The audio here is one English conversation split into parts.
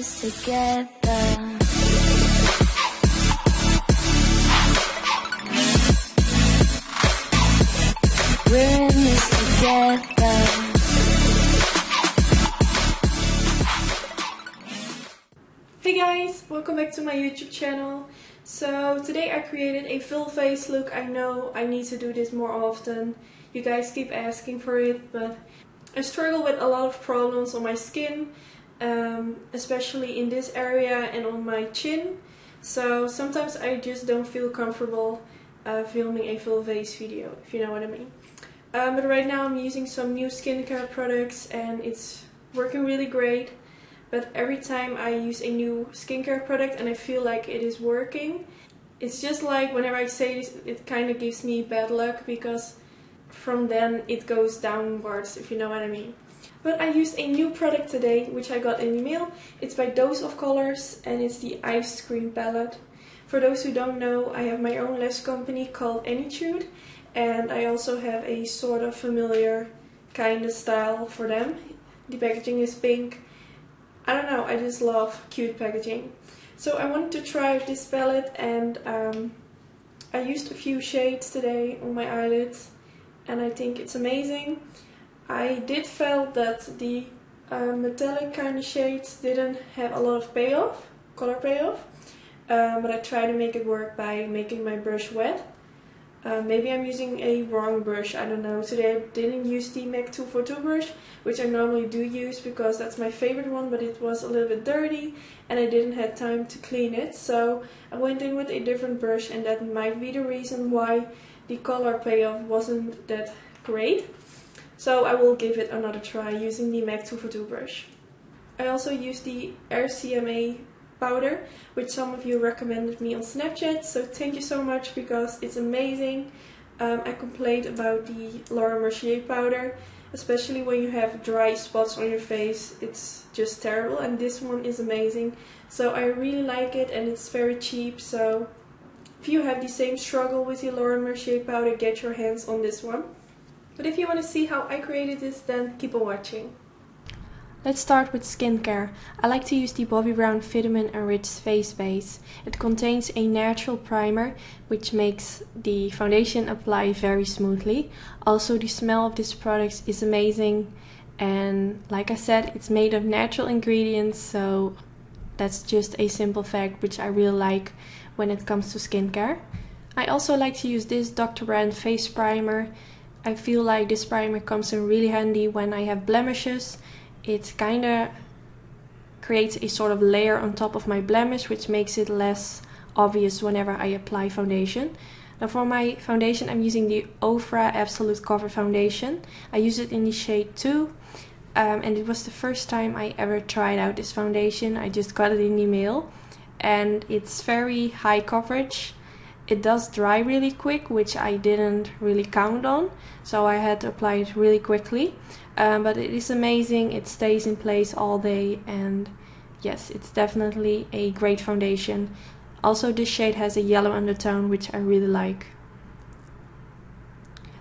this together. We're in this together. Hey guys, welcome back to my YouTube channel. So today I created a full face look. I know I need to do this more often. You guys keep asking for it, but I struggle with a lot of problems on my skin, especially in this area and on my chin. So sometimes I just don't feel comfortable filming a full face video, if you know what I mean. But right now I'm using some new skincare products and it's working really great. But every time I use a new skincare product and I feel like it is working, it's just like whenever I say this, it kind of gives me bad luck, because from then it goes downwards, if you know what I mean. But I used a new product today, which I got in the mail. It's by Dose of Colors and it's the EyeScream palette. For those who don't know, I have my own lash company called Anytude, and I also have a sort of familiar kind of style for them. The packaging is pink. I don't know, I just love cute packaging. So I wanted to try this palette, and I used a few shades today on my eyelids and I think it's amazing. I did felt that the metallic kind of shades didn't have a lot of payoff, color payoff, but I tried to make it work by making my brush wet. Maybe I'm using a wrong brush, I don't know. Today I didn't use the MAC 242 brush, which I normally do use because that's my favorite one, but it was a little bit dirty and I didn't have time to clean it. So I went in with a different brush, and that might be the reason why the color payoff wasn't that great. So I will give it another try using the MAC 242 brush. I also used the RCMA powder, which some of you recommended me on Snapchat, so thank you so much because it's amazing. I complained about the Laura Mercier powder, especially when you have dry spots on your face. It's just terrible, and this one is amazing. So I really like it and it's very cheap, so if you have the same struggle with the Laura Mercier powder, get your hands on this one. But if you want to see how I created this, then keep on watching. Let's start with skincare. I like to use the Bobbi Brown Vitamin Enriched Face Base. It contains a natural primer, which makes the foundation apply very smoothly. Also, the smell of this product is amazing, and like I said, it's made of natural ingredients, so that's just a simple fact which I really like when it comes to skincare. I also like to use this Dr. Brandt face primer. I feel like this primer comes in really handy when I have blemishes. It kinda creates a sort of layer on top of my blemish, which makes it less obvious whenever I apply foundation. Now for my foundation, I'm using the Ofra Absolute Cover Foundation. I use it in the shade 2, and it was the first time I ever tried out this foundation. I just got it in the mail, and it's very high coverage. It does dry really quick, which I didn't really count on, so I had to apply it really quickly. But it is amazing, it stays in place all day, and yes, it's definitely a great foundation. Also, this shade has a yellow undertone, which I really like.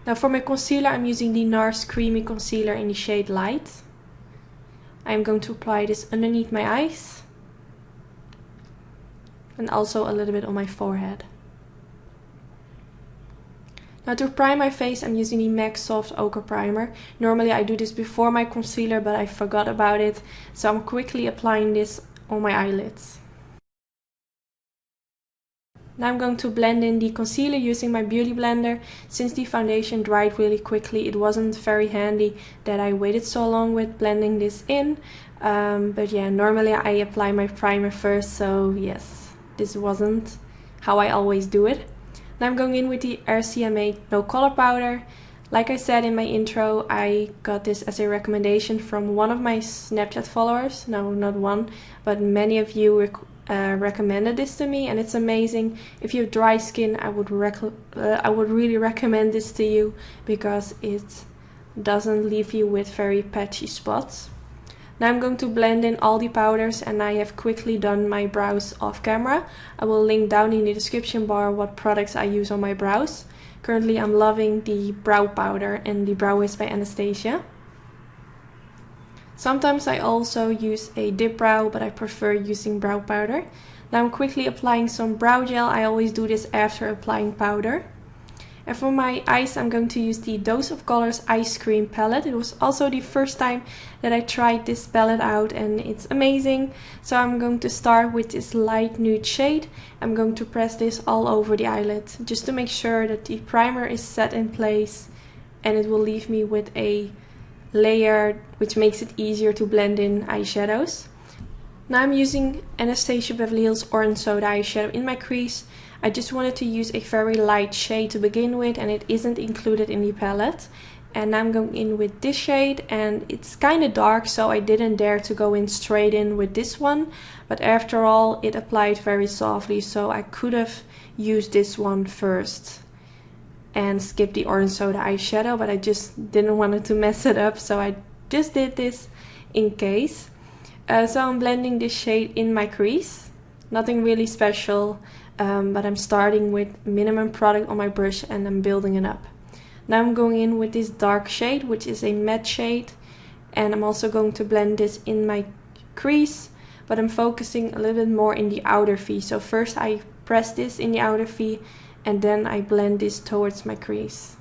Now for my concealer, I'm using the NARS Creamy Concealer in the shade Light. I'm going to apply this underneath my eyes and also a little bit on my forehead. Now to prime my face, I'm using the MAC Soft Ochre Primer. Normally I do this before my concealer, but I forgot about it, so I'm quickly applying this on my eyelids. Now I'm going to blend in the concealer using my beauty blender. Since the foundation dried really quickly, it wasn't very handy that I waited so long with blending this in. But yeah, normally I apply my primer first, so yes, this wasn't how I always do it. Now I'm going in with the RCMA No Color Powder. Like I said in my intro, I got this as a recommendation from one of my Snapchat followers. No, not one, but many of you recommended this to me, and it's amazing. If you have dry skin, I would really recommend this to you because it doesn't leave you with very patchy spots. Now I'm going to blend in all the powders, and I have quickly done my brows off camera. I will link down in the description bar what products I use on my brows. Currently I'm loving the brow powder and the Brow Wiz by Anastasia. Sometimes I also use a dip brow, but I prefer using brow powder. Now I'm quickly applying some brow gel. I always do this after applying powder. And for my eyes, I'm going to use the Dose of Colors EyeScream palette. It was also the first time that I tried this palette out and it's amazing. So I'm going to start with this light nude shade. I'm going to press this all over the eyelid just to make sure that the primer is set in place, and it will leave me with a layer which makes it easier to blend in eyeshadows. Now I'm using Anastasia Beverly Hills Orange Soda eyeshadow in my crease. I just wanted to use a very light shade to begin with, and it isn't included in the palette. And now I'm going in with this shade, and it's kind of dark, so I didn't dare to go in straight in with this one. But after all, it applied very softly, so I could have used this one first and skip the orange soda eyeshadow, but I just didn't want to mess it up, so I just did this in case. So I'm blending this shade in my crease. Nothing really special, but I'm starting with minimum product on my brush and I'm building it up. Now I'm going in with this dark shade, which is a matte shade, and I'm also going to blend this in my crease, but I'm focusing a little bit more in the outer V. So first I press this in the outer V, and then I blend this towards my crease.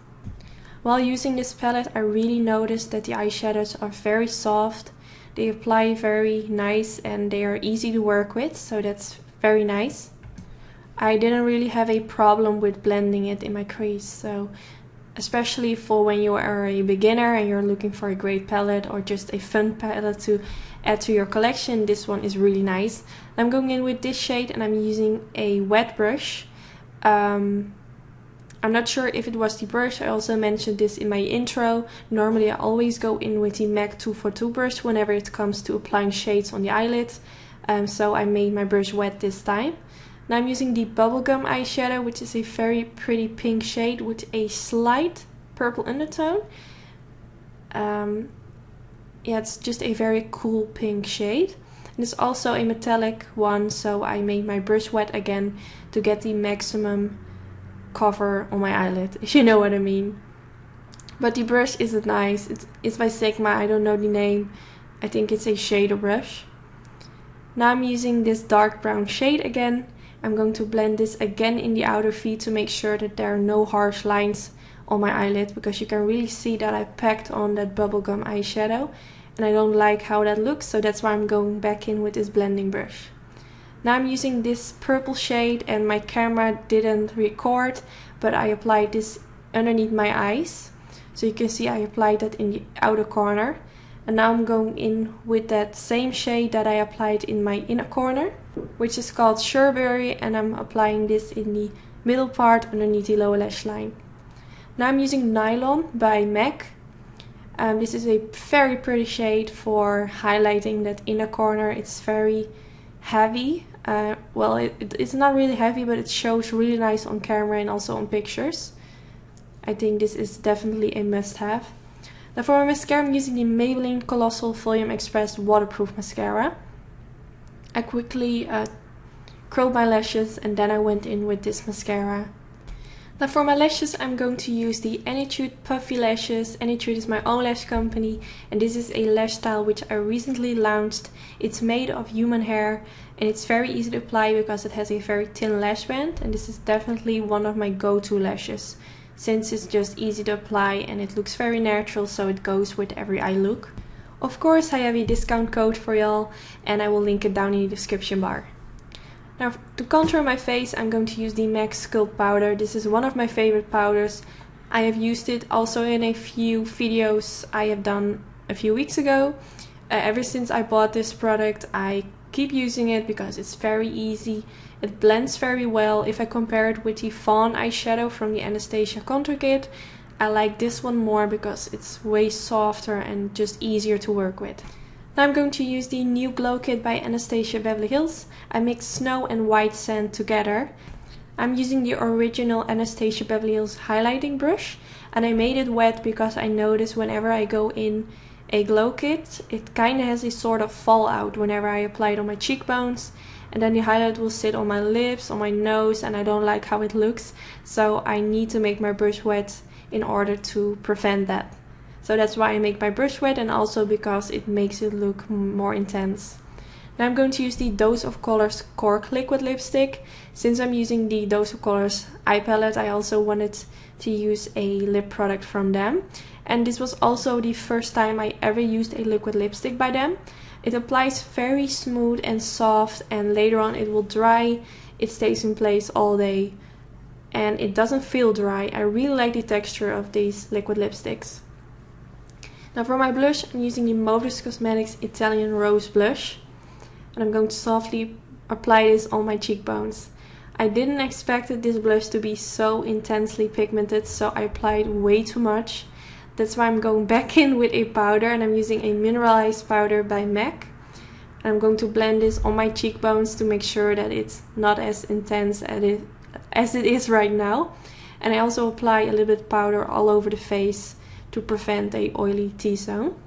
While using this palette, I really noticed that the eyeshadows are very soft. They apply very nice and they are easy to work with, so that's very nice. I didn't really have a problem with blending it in my crease, so especially for when you are a beginner and you're looking for a great palette or just a fun palette to add to your collection, this one is really nice. I'm going in with this shade and I'm using a wet brush. I'm not sure if it was the brush. I also mentioned this in my intro. Normally I always go in with the MAC 242 brush whenever it comes to applying shades on the eyelid. So I made my brush wet this time. Now I'm using the Bubblegum eyeshadow, which is a very pretty pink shade with a slight purple undertone. Yeah, it's just a very cool pink shade. And it's also a metallic one, so I made my brush wet again to get the maximum cover on my eyelid, if you know what I mean. But the brush isn't nice. It's by Sigma, I don't know the name. I think it's a shader brush. Now I'm using this dark brown shade again. I'm going to blend this again in the outer V to make sure that there are no harsh lines on my eyelid, because you can really see that I packed on that bubblegum eyeshadow and I don't like how that looks, so that's why I'm going back in with this blending brush. Now I'm using this purple shade and my camera didn't record, but I applied this underneath my eyes. So you can see I applied that in the outer corner. And now I'm going in with that same shade that I applied in my inner corner, which is called Sherberry, and I'm applying this in the middle part underneath the lower lash line. Now I'm using Nylon by MAC. This is a very pretty shade for highlighting that inner corner. It's very heavy. Well, it's not really heavy, but it shows really nice on camera and also on pictures. I think this is definitely a must-have. Now for my mascara, I'm using the Maybelline Colossal Volume Express Waterproof Mascara. I quickly curled my lashes and then I went in with this mascara. Now for my lashes, I'm going to use the Anytude Puffy Lashes. Anytude is my own lash company, and this is a lash style which I recently launched. It's made of human hair and it's very easy to apply because it has a very thin lash band, and this is definitely one of my go-to lashes, since it's just easy to apply and it looks very natural, so it goes with every eye look. Of course, I have a discount code for y'all and I will link it down in the description bar. Now to contour my face, I'm going to use the MAC Sculpt powder. This is one of my favorite powders. I have used it also in a few videos I have done a few weeks ago. Ever since I bought this product, I keep using it because it's very easy. It blends very well. If I compare it with the Fawn eyeshadow from the Anastasia contour kit, I like this one more because it's way softer and just easier to work with. Now I'm going to use the new glow kit by Anastasia Beverly Hills. I mixed snow and white sand together. I'm using the original Anastasia Beverly Hills highlighting brush, and I made it wet because I noticed whenever I go in a glow kit, it kind of has a sort of fallout whenever I apply it on my cheekbones, and then the highlight will sit on my lips, on my nose, and I don't like how it looks, so I need to make my brush wet in order to prevent that. So that's why I make my brush wet, and also because it makes it look more intense. Now I'm going to use the Dose of Colors Cork liquid lipstick. Since I'm using the Dose of Colors eye palette, I also wanted to use a lip product from them. And this was also the first time I ever used a liquid lipstick by them. It applies very smooth and soft, and later on it will dry. It stays in place all day and it doesn't feel dry. I really like the texture of these liquid lipsticks. Now for my blush, I'm using the Modus Cosmetics Italian Rose Blush. And I'm going to softly apply this on my cheekbones. I didn't expect this blush to be so intensely pigmented, so I applied way too much. That's why I'm going back in with a powder, and I'm using a Mineralize powder by MAC. And I'm going to blend this on my cheekbones to make sure that it's not as intense as it is right now. And I also apply a little bit of powder all over the face to prevent a oily T-zone.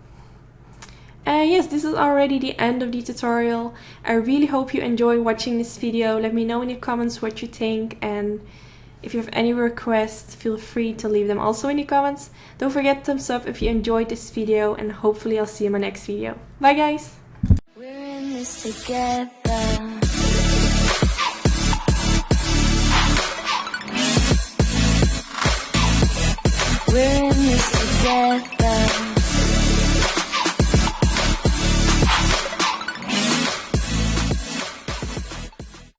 Yes, this is already the end of the tutorial. I really hope you enjoy watching this video. Let me know in the comments what you think, and if you have any requests, feel free to leave them also in the comments. Don't forget thumbs up if you enjoyed this video, and hopefully I'll see you in my next video. Bye guys! We're in this together. We're in this together.